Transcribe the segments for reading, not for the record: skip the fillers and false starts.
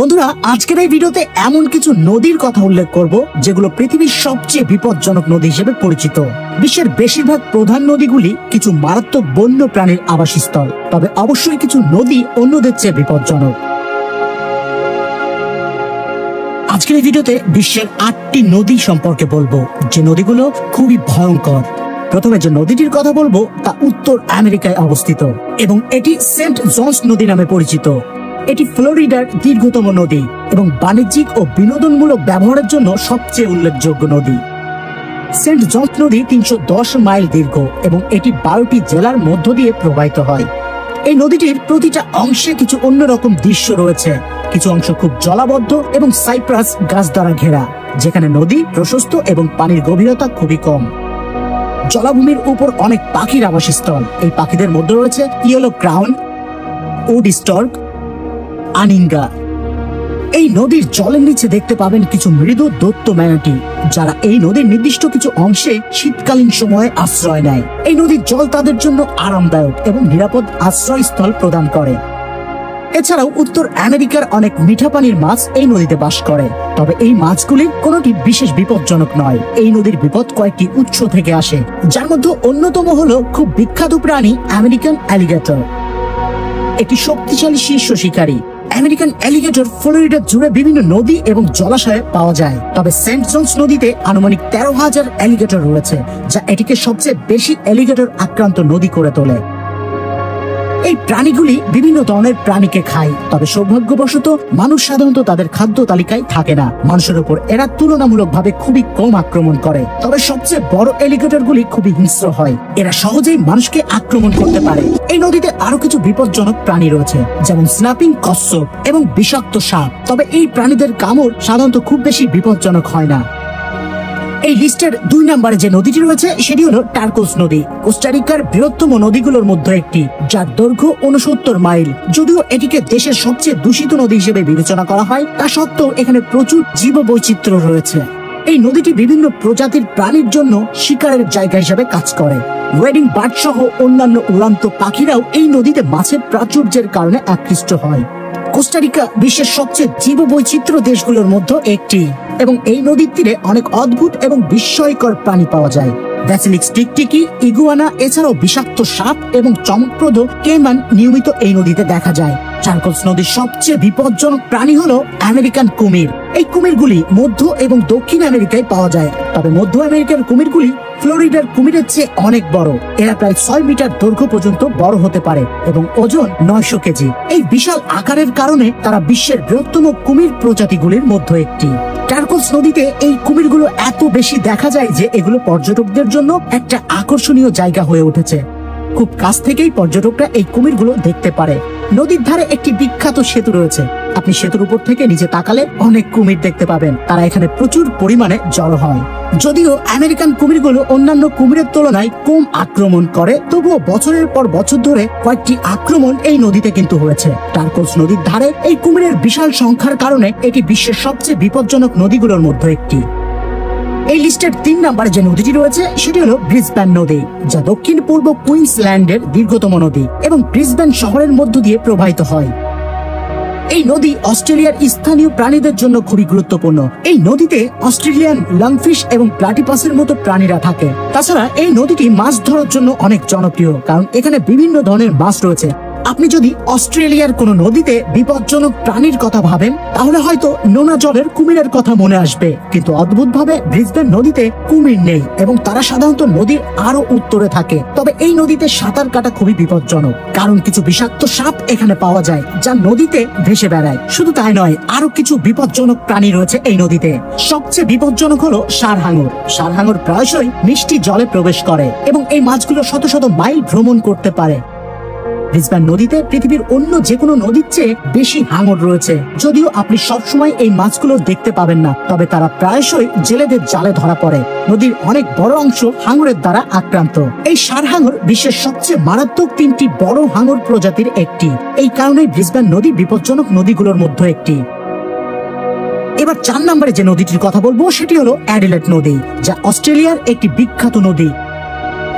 বন্ধুরা, আজকের এই ভিডিওতে এমন কিছু নদীর কথা উল্লেখ করব যেগুলো পৃথিবীর সবচেয়ে বিপজ্জনক নদী হিসেবে পরিচিত। বিশ্বের বেশিরভাগ প্রধান নদীগুলি কিছু মারাত্মক বন্য প্রাণীর আবাসস্থল, তবে অবশ্যই কিছু নদী অন্যদের চেয়ে বিপজ্জনক। আজকের এই ভিডিওতে বিশ্বের 8টি নদী সম্পর্কে বলবো, যে নদীগুলো খুবই ভয়ঙ্কর। প্রথমে যে নদীটির কথা বলবো তা উত্তর আমেরিকায় অবস্থিত এবং এটি সেন্ট জনস নদী নামে পরিচিত। এটি ফ্লোরিডার দীর্ঘতম নদী এবং বাণিজ্যিক ও বিনোদনমূলক ব্যবহারের জন্য সবচেয়ে উল্লেখযোগ্য নদী। সেন্ট জনস নদী 310 মাইল দীর্ঘ এবং এটি 12টি জেলার মধ্য দিয়ে প্রবাহিত হয়। এই নদীটির প্রতিটা অংশে কিছু অন্যরকম দৃশ্য রয়েছে। কিছু অংশ খুব জলাবদ্ধ এবং সাইপ্রাস গাছ দ্বারা ঘেরা, যেখানে নদী প্রশস্ত এবং পানির গভীরতা খুবই কম। জলাভূমির উপর অনেক পাখির আবাসস্থল। এই পাখিদের মধ্যে রয়েছে ইয়েলো ক্রাউন, উড স্টর্ক, আনিঙ্গা। এই নদীর জলের নিচে দেখতে পাবেন কিছু মৃদু দৈত্য ম্যানাটি, যারা এই নদীর নির্দিষ্ট কিছু অংশে শীতকালীন সময়ে আশ্রয় নেয়। এই নদীর জল তাদের জন্য আরামদায়ক এবং নিরাপদ আশ্রয়স্থল প্রদান করে। এছাড়াও উত্তর আমেরিকার অনেক মিঠা পানির মাছ এই নদীতে বাস করে, তবে এই মাছগুলির কোনোটি বিশেষ বিপজ্জনক নয়। এই নদীর বিপদ কয়েকটি উৎস থেকে আসে, যার মধ্যে অন্যতম হলো খুব বিখ্যাত প্রাণী আমেরিকান অ্যালিগেটর। এটি শক্তিশালী শীর্ষ শিকারী। আমেরিকান অ্যালিগেটর ফ্লোরিডা জুড়ে বিভিন্ন নদী এবং জলাশয়ে পাওয়া যায়, তবে সেন্ট জনস নদীতে আনুমানিক 13,000 অ্যালিগেটর রয়েছে, যা এটিকে সবচেয়ে বেশি অ্যালিগেটর আক্রান্ত নদী করে তোলে। এই প্রাণীগুলি বিভিন্ন ধরনের প্রাণীকে খায়, তবে সৌভাগ্যবশত মানুষ সাধারণত তাদের খাদ্য তালিকায় থাকে না। মানুষের উপর এরা তুলনামূলকভাবে খুবই কম আক্রমণ করে, তবে সবচেয়ে বড় অ্যালিগেটর গুলি খুবই হিংস্র হয়। এরা সহজেই মানুষকে আক্রমণ করতে পারে। এই নদীতে আরো কিছু বিপজ্জনক প্রাণী রয়েছে, যেমন স্ন্যাপিং কচ্ছপ এবং বিষাক্ত সাপ, তবে এই প্রাণীদের কামড় সাধারণত খুব বেশি বিপজ্জনক হয় না। এই লিস্টের 2 নম্বরে যে নদীটি রয়েছে সেটি হলো টার্কোস নদী। কোস্টারিকার বৃহত্তম নদীগুলোর মধ্যে একটি, যার দৈর্ঘ্য 69 মাইল। যদিও এটিকে দেশের সবচেয়ে দূষিত নদী হিসেবে বিবেচনা করা হয়, তা সত্ত্বেও এখানে প্রচুর জীববৈচিত্র্য রয়েছে। এই নদীটি বিভিন্ন প্রজাতির প্রাণীর জন্য শিকারের জায়গা হিসেবে কাজ করে। ওয়েডিং বার্ড সহ অন্যান্য উড়ান্ত পাখিরাও এই নদীতে মাছের প্রাচুর্যের কারণে আকৃষ্ট হয়। কোস্টারিকা বিশ্বের সবচেয়ে জীববৈচিত্র্য দেশগুলোর মধ্যে একটি এবং এই নদীর তীরে অনেক অদ্ভুত এবং বিস্ময়কর প্রাণী পাওয়া যায়। ব্যাসিলিক্স টিকটিকি, ইগুয়ানা, এছাড়াও বিষাক্ত সাপ এবং চমকপ্রদ কেমান নিয়মিত এই নদীতে দেখা যায়। টার্কোস নদীর সবচেয়ে বিপজ্জনক প্রাণী হলো আমেরিকান কুমির। এই কুমিরগুলি মধ্য এবং দক্ষিণ আমেরিকায় পাওয়া যায়, তবে মধ্য আমেরিকার কুমিরগুলি ফ্লোরিডার কুমিরের চেয়ে অনেক বড়। এরা প্রায় 6 মিটার দৈর্ঘ্য পর্যন্ত বড় হতে পারে এবং ওজন 900 কেজি। এই বিশাল আকারের কারণে তারা বিশ্বের বৃহত্তম কুমির প্রজাতিগুলির মধ্যে একটি। টার্কোস নদীতে এই কুমিরগুলো এত বেশি দেখা যায় যে এগুলো পর্যটকদের জন্য একটা আকর্ষণীয় জায়গা হয়ে উঠেছে। খুব কাছ থেকেই পর্যটকরা এই কুমিরগুলো দেখতে পারে। নদীর ধারে একটি বিখ্যাত সেতু রয়েছে। আপনি সেতুর উপর থেকে নিচে তাকালে অনেক কুমির দেখতে পাবেন। তারা এখানে প্রচুর পরিমাণে জড়ো হয়। যদিও আমেরিকান কুমিরগুলো অন্যান্য কুমিরের তুলনায় কম আক্রমণ করে, তবুও বছরের পর বছর ধরে কয়েকটি আক্রমণ এই নদীতে কিন্তু হয়েছে। টার্কোস নদীর ধারে এই কুমিরের বিশাল সংখ্যার কারণে এটি বিশ্বের সবচেয়ে বিপজ্জনক নদীগুলোর মধ্যে একটি। এই লিস্টের 3 নম্বরে যে নদীটি রয়েছে সেটি হলো ব্রিসবেন নদী, যা দক্ষিণ পূর্ব কুইন্সল্যান্ডের দীর্ঘতম নদী এবং ব্রিসবেন শহরের মধ্য দিয়ে প্রবাহিত হয়। এই নদী অস্ট্রেলিয়ার স্থানীয় প্রাণীদের জন্য খুবই গুরুত্বপূর্ণ। এই নদীতে অস্ট্রেলিয়ান লাংফিশ এবং প্লাটিপাসের মতো প্রাণীরা থাকে। তাছাড়া এই নদীটি মাছ ধরার জন্য অনেক জনপ্রিয়, কারণ এখানে বিভিন্ন ধরনের মাছ রয়েছে। আপনি যদি অস্ট্রেলিয়ার কোনো নদীতে বিপজ্জনক প্রাণীর কথা ভাবেন, তাহলে হয়তো নোনা জলের কুমিরের কথা মনে আসবে, কিন্তু অদ্ভুতভাবে ব্রিসবেন নদীতে কুমির নেই এবং তারা সাধারণত নদীর আরো উত্তরে থাকে। তবে এই নদীতে সাঁতার কাটা খুবই বিপজ্জনক, কারণ কিছু বিষাক্ত সাপ এখানে পাওয়া যায় যা নদীতে ভেসে বেড়ায়। শুধু তাই নয়, আরো কিছু বিপজ্জনক প্রাণী রয়েছে এই নদীতে। সবচেয়ে বিপজ্জনক হলো ষাঁড়-হাঙর। ষাঁড়-হাঙর প্রায়শই মিষ্টি জলে প্রবেশ করে এবং এই মাছগুলো শত শত মাইল ভ্রমণ করতে পারে। ব্রিসবেন নদীতে পৃথিবীর অন্য যে কোনো নদীর চেয়ে বেশি হাঙর রয়েছে। যদিও আপনি সবসময় এই মাছগুলো দেখতে পাবেন না, তবে তারা প্রায়শই জেলেদের জালে ধরা পড়ে। নদীর অনেক বড় অংশ হাঙরের দ্বারা আক্রান্ত। এই ষাঁড়-হাঙর বিশ্বের সবচেয়ে মারাত্মক 3টি বড় হাঙর প্রজাতির একটি। এই কারণেই ব্রিসবেন নদী বিপজ্জনক নদীগুলোর মধ্যে একটি। এবার 4 নম্বরে যে নদীটির কথা বলবো সেটি হলো অ্যাডিলেড নদী, যা অস্ট্রেলিয়ার একটি বিখ্যাত নদী।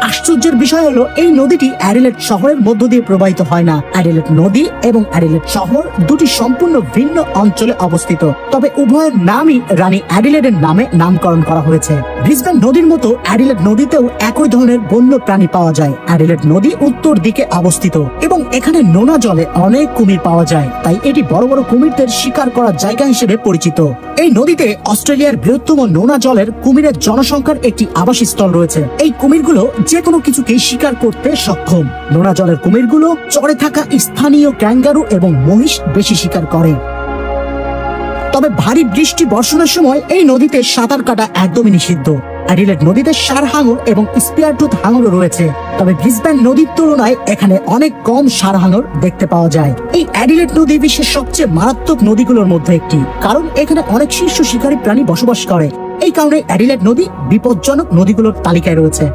আশ্চর্যের বিষয় হলো এই নদীটি অ্যাডিলেড শহরের মধ্য দিয়ে প্রবাহিত হয় না। অ্যাডিলেড নদী এবং অ্যাডিলেড শহর দুটি সম্পূর্ণ ভিন্ন অঞ্চলে অবস্থিত, তবে উভয়ের নামই রানী অ্যাডিলেডের নামে নামকরণ করা হয়েছে। ব্রিসবেন নদীর মতো অ্যাডিলেড নদীতেও একই ধরনের বন্য প্রাণী পাওয়া যায়। অ্যাডিলেড নদী উত্তর দিকে অবস্থিত এবং এখানে নোনা জলে অনেক কুমির পাওয়া যায়, তাই এটি বড় বড় কুমিরদের শিকার করার জায়গা হিসেবে পরিচিত। এই নদীতে অস্ট্রেলিয়ার বৃহত্তম নোনা জলের কুমিরের জনসংখ্যার একটি আবাসস্থল রয়েছে। এই কুমিরগুলো যে কোনো কিছুকে শিকার করতে সক্ষম। নোনা জলের কুমিরগুলো চরে থাকা স্থানীয় ক্যাঙ্গারু এবং মহিষ বেশি শিকার করে। তবে ভারী বৃষ্টি বর্ষণের সময় এই নদীতে সাঁতার কাটা একদমই নিষিদ্ধ। অ্যাডিলেড নদীতে ষাঁড় হাঙর এবং স্পিয়ারটুথ হাঙরও রয়েছে, তবে ব্রিসবেন নদীর তুলনায় এখানে অনেক কম ষাঁড় হাঙর দেখতে পাওয়া যায়। এই অ্যাডিলেড নদী বিশ্বের সবচেয়ে মারাত্মক নদীগুলোর মধ্যে একটি, কারণ এখানে অনেক শীর্ষ শিকারী প্রাণী বসবাস করে। এই কারণে অ্যাডিলেড নদী বিপজ্জনক নদীগুলোর তালিকায় রয়েছে।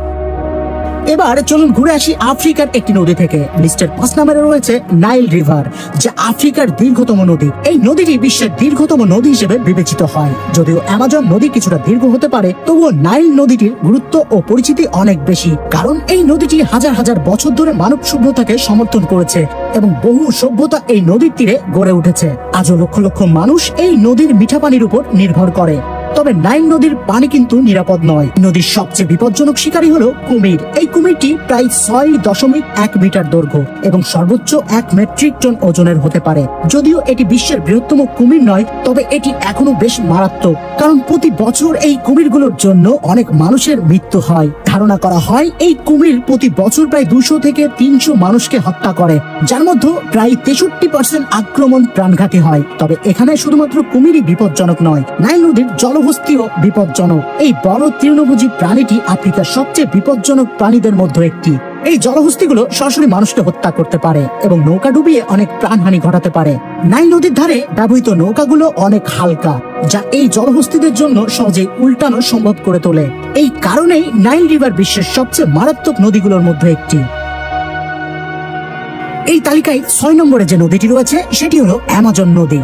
এবার চলুন ঘুরে আসি আফ্রিকার একটি নদী থেকে। লিস্টের 5 নম্বরে রয়েছে নাইল রিভার, যা আফ্রিকার দীর্ঘতম নদী। এই নদীটি বিশ্বের দীর্ঘতম নদী হিসেবে বিবেচিত হয়। যদিও অ্যামাজন নদী কিছুটা দীর্ঘ হতে পারে, তবুও নাইল নদীটির গুরুত্ব ও পরিচিতি অনেক বেশি, কারণ এই নদীটি হাজার হাজার বছর ধরে মানব সভ্যতাকে সমর্থন করেছে এবং বহু সভ্যতা এই নদীর তীরে গড়ে উঠেছে। আজও লক্ষ লক্ষ মানুষ এই নদীর মিঠা পানির উপর নির্ভর করে। তবে নাইল নদীর পানি কিন্তু নিরাপদ নয়। নদীর সবচেয়ে বিপজ্জনক শিকারী হলো কুমির। এই কুমিরটি প্রায় 6.1 মিটার দৈর্ঘ্য এবং সর্বোচ্চ 1 মেট্রিক টন ওজনের হতে পারে। যদিও এটি বিশ্বের বৃহত্তম কুমির নয়, তবে এটি এখনো বেশ মারাত্মক, কারণ প্রতি বছর এই কুমিরগুলোর জন্য অনেক মানুষের মৃত্যু হয়। ধারণা করা হয় এই কুমির প্রতি বছর প্রায় 200 থেকে 300 মানুষকে হত্যা করে, যার মধ্যে প্রায় 63% আক্রমণ প্রাণঘাতী হয়। তবে এখানে শুধুমাত্র কুমিরই বিপজ্জনক নয়, নাইল নদীর জলহস্তিও বিপজ্জনক। এই বড় তৃণভোজী প্রাণীটি আফ্রিকার সবচেয়ে বিপজ্জনক প্রাণীদের মধ্যে একটি। এই জলহস্তিগুলো সরাসরি মানুষকে হত্যা করতে পারে এবং নৌকা ডুবিয়ে অনেক প্রাণহানি ঘটাতে পারে। নাইল নদীর ধারে ব্যবহৃত নৌকাগুলো অনেক হালকা, যা এই জলহস্তিদের জন্য সহজে উল্টানো সম্ভব করে তোলে। এই কারণেই নাইল রিভার বিশ্বের সবচেয়ে মারাত্মক নদীগুলোর মধ্যে একটি। এই তালিকায় 6 নম্বরে যে নদীটি রয়েছে সেটি হলো অ্যামাজন নদী।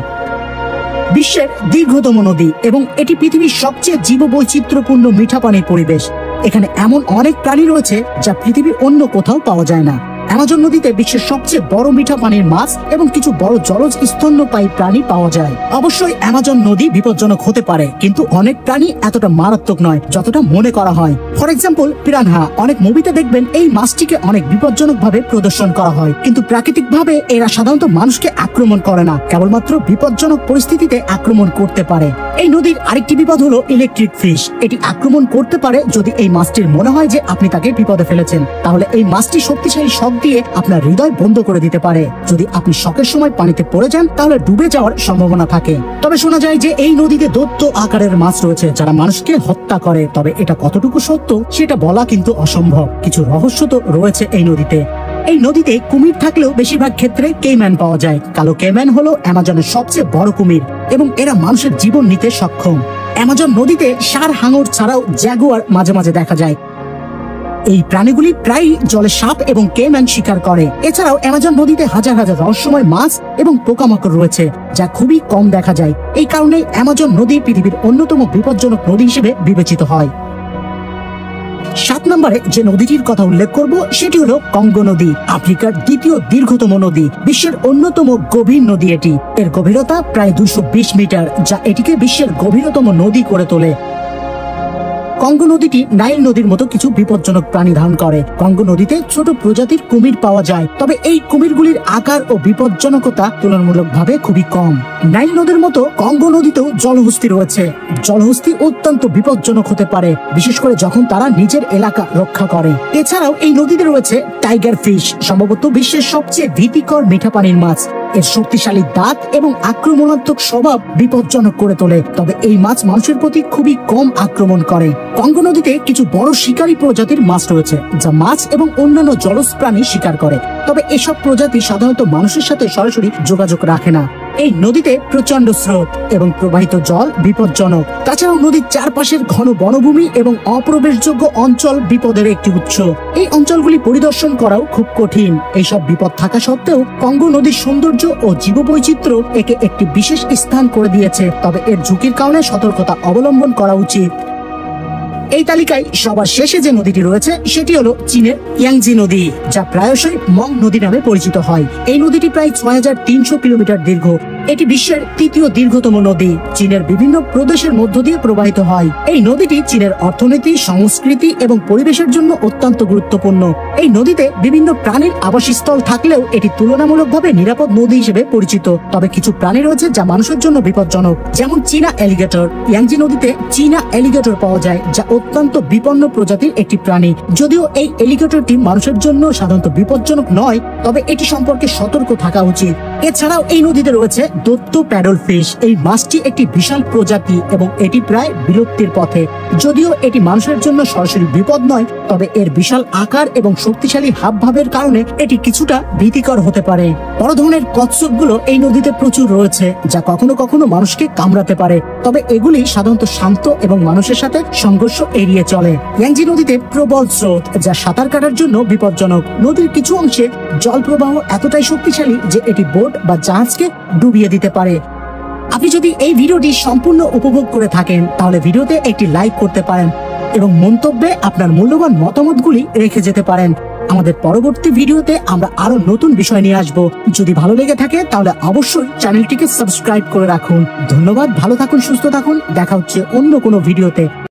বিশ্বের দীর্ঘতম নদী এবং এটি পৃথিবীর সবচেয়ে জীববৈচিত্র্যপূর্ণ মিঠা পানির পরিবেশ। এখানে এমন অনেক প্রাণী রয়েছে যা পৃথিবীর অন্য কোথাও পাওয়া যায় না। অ্যামাজন নদীতে বিশ্বের সবচেয়ে বড় মিঠা পানির মাছ এবং কিছু বড় জলজ স্তন্যপায়ী প্রাণী পাওয়া যায়। অবশ্যই অ্যামাজন নদী বিপজ্জনক হতে পারে, কিন্তু অনেক প্রাণী এতটা মারাত্মক নয় যতটা মনে করা হয়। For example, piranha. অনেক মুভিতে দেখবেন এই মাছটিকে অনেক বিপজ্জনক ভাবে প্রদর্শন করা হয়, কিন্তু প্রাকৃতিক ভাবে এরা সাধারণত মানুষকে আক্রমণ করে না, কেবলমাত্র বিপজ্জনক পরিস্থিতিতে আক্রমণ করতে পারে। এই নদীর আরেকটি বিপদ হলো ইলেকট্রিক ফিশ। এটি আক্রমণ করতে পারে যদি এই মাছটির মনে হয় যে আপনি তাকে বিপদে ফেলেছেন, তাহলে এই মাছটি শক্তিশালী শক দিয়ে আপনার হৃদয় বন্ধ করে দিতে পারে। যদি আপনি শকের সময় পানিতে পড়ে যান তাহলে ডুবে যাওয়ার সম্ভাবনা থাকে। তবে শোনা যায় যে এই নদীতে দৈত্য আকারের মাছ রয়েছে যারা মানুষকে হত্যা করে, তবে এটা কতটুকু সত্য সেটা বলা কিন্তু অসম্ভব। কিছু রহস্য তো রয়েছে এই নদীতে। এই নদীতে কুমির থাকলেও বেশিরভাগ ক্ষেত্রে কেইম্যান পাওয়া যায়। কালো কেইম্যান হলো অ্যামাজনের সবচেয়ে বড় কুমির এবং এরা মানুষের জীবন নিতে সক্ষম। অ্যামাজন নদীতে ষাঁড় হাঙর ছাড়াও জ্যাগুয়ার মাঝে মাঝে দেখা যায়। এই প্রাণীগুলি প্রায় জলে সাপ এবং কেইম্যান শিকার করে। এছাড়াও অ্যামাজন নদীতে হাজার হাজার রহস্যময় মাছ এবং পোকামাকড় রয়েছে যা খুবই কম দেখা যায়। এই কারণে অ্যামাজন নদী পৃথিবীর অন্যতম বিপজ্জনক নদী হিসেবে বিবেচিত হয়। 7 নম্বরে যে নদীটির কথা উল্লেখ করব সেটি হলো কঙ্গো নদী। আফ্রিকার দ্বিতীয় দীর্ঘতম নদী, বিশ্বের অন্যতম গভীর নদী এটি। এর গভীরতা প্রায় 220 মিটার, যা এটিকে বিশ্বের গভীরতম নদী করে তোলে। কঙ্গো নদীটি নাইল নদীর মতো কিছু বিপজ্জনক প্রাণী ধারণ করে। কঙ্গো নদীতে ছোট প্রজাতির কুমির পাওয়া যায়, তবে এই কুমিরগুলির আকার ও বিপজ্জনকতা তুলনামূলকভাবে খুবই কম। নাইল নদীর মতো কঙ্গো নদীতেও জলহস্তি রয়েছে। জলহস্তি অত্যন্ত বিপজ্জনক হতে পারে, বিশেষ করে যখন তারা নিজের এলাকা রক্ষা করে। এছাড়াও এই নদীতে রয়েছে টাইগার ফিশ, সম্ভবত বিশ্বের সবচেয়ে ভীতিকর মিঠা পানির মাছ। এর শক্তিশালী দাঁত এবং আক্রমণাত্মক স্বভাব বিপজ্জনক করে তোলে, তবে এই মাছ মানুষের প্রতি খুবই কম আক্রমণ করে। কঙ্গো নদীতে কিছু বড় শিকারী প্রজাতির মাছ রয়েছে যা মাছ এবং অন্যান্য জলজ প্রাণী শিকার করে, তবে এসব প্রজাতি সাধারণত মানুষের সাথে সরাসরি যোগাযোগ রাখে না। এই নদীতে প্রচন্ড স্রোত এবং প্রবাহিত জল বিপজ্জনক। তাছাড়াও নদীর চারপাশের ঘন বনভূমি এবং অপ্রবেশযোগ্য অঞ্চল বিপদের একটি উৎস। এই অঞ্চলগুলি পরিদর্শন করাও খুব কঠিন। এইসব বিপদ থাকা সত্ত্বেও কঙ্গো নদীর সৌন্দর্য ও জীববৈচিত্র্য একে একটি বিশেষ স্থান করে দিয়েছে, তবে এর ঝুঁকির কারণে সতর্কতা অবলম্বন করা উচিত। এই তালিকায় সবার শেষে যে নদীটি রয়েছে সেটি হলো চীনের ইয়াংজি নদী, যা প্রায়শই মং নদী নামে পরিচিত হয়। এই নদীটি প্রায় ৬৩০০ কিলোমিটার দীর্ঘ। এটি বিশ্বের তৃতীয় দীর্ঘতম নদী। চীনের বিভিন্ন প্রদেশের মধ্য দিয়ে প্রবাহিত হয়। এই নদীটি চীনের অর্থনীতি, সংস্কৃতি এবং পরিবেশের জন্য অত্যন্ত গুরুত্বপূর্ণ। এই নদীতে বিভিন্ন প্রাণীর আবাসস্থল থাকলেও এটি তুলনামূলকভাবে নিরাপদ নদী হিসেবে পরিচিত। তবে কিছু প্রাণী রয়েছে যা মানুষের জন্য বিপজ্জনক, যেমন চীনা অ্যালিগেটর। ইয়াংজি নদীতে চীনা অ্যালিগেটর পাওয়া যায়, যা অত্যন্ত বিপন্ন প্রজাতির একটি প্রাণী। যদিও এই অ্যালিগেটরটি মানুষের জন্য সাধারণত বিপজ্জনক নয়, তবে এটি সম্পর্কে সতর্ক থাকা উচিত। এছাড়াও এই নদীতে রয়েছে দৈত্য প্যাডল ফিশ। এই মাছটি একটি বিশাল প্রজাতি এবং এটি প্রায় বিলুপ্তির পথে। যদিও এটি মানুষের জন্য সরাসরি বিপদ নয়, তবে এর বিশাল আকার এবং শক্তিশালী হাবভাবের কারণে এটি কিছুটা ভীতিকর হতে পারে। বড় ধরনের কচ্ছপগুলো এই নদীতে প্রচুর রয়েছে, যা কখনো কখনো মানুষকে কামড়াতে পারে, তবে এগুলি সাধারণত শান্ত এবং মানুষের সাথে সংঘর্ষ এড়িয়ে চলে। ইয়াংজি নদীতে প্রবল স্রোত, যা সাঁতার কাটার জন্য বিপজ্জনক। নদীর কিছু অংশে জল প্রবাহ এতটাই শক্তিশালী যে এটি বোট বা জাহাজকে ডুবিয়ে দিতে পারে। আপনি যদি এই ভিডিওটি সম্পূর্ণ উপভোগ করে থাকেন তাহলে ভিডিওতে একটি লাইক করতে পারেন এবং মন্তব্যে আপনার মূল্যবান মতামতগুলি রেখে যেতে পারেন। আমাদের পরবর্তী ভিডিওতে আমরা আরো নতুন বিষয় নিয়ে আসব। যদি ভালো লেগে থাকে তাহলে অবশ্যই চ্যানেলটিকে সাবস্ক্রাইব করে রাখুন। ধন্যবাদ, ভালো থাকুন, সুস্থ থাকুন। দেখা হচ্ছে অন্য কোনো ভিডিওতে।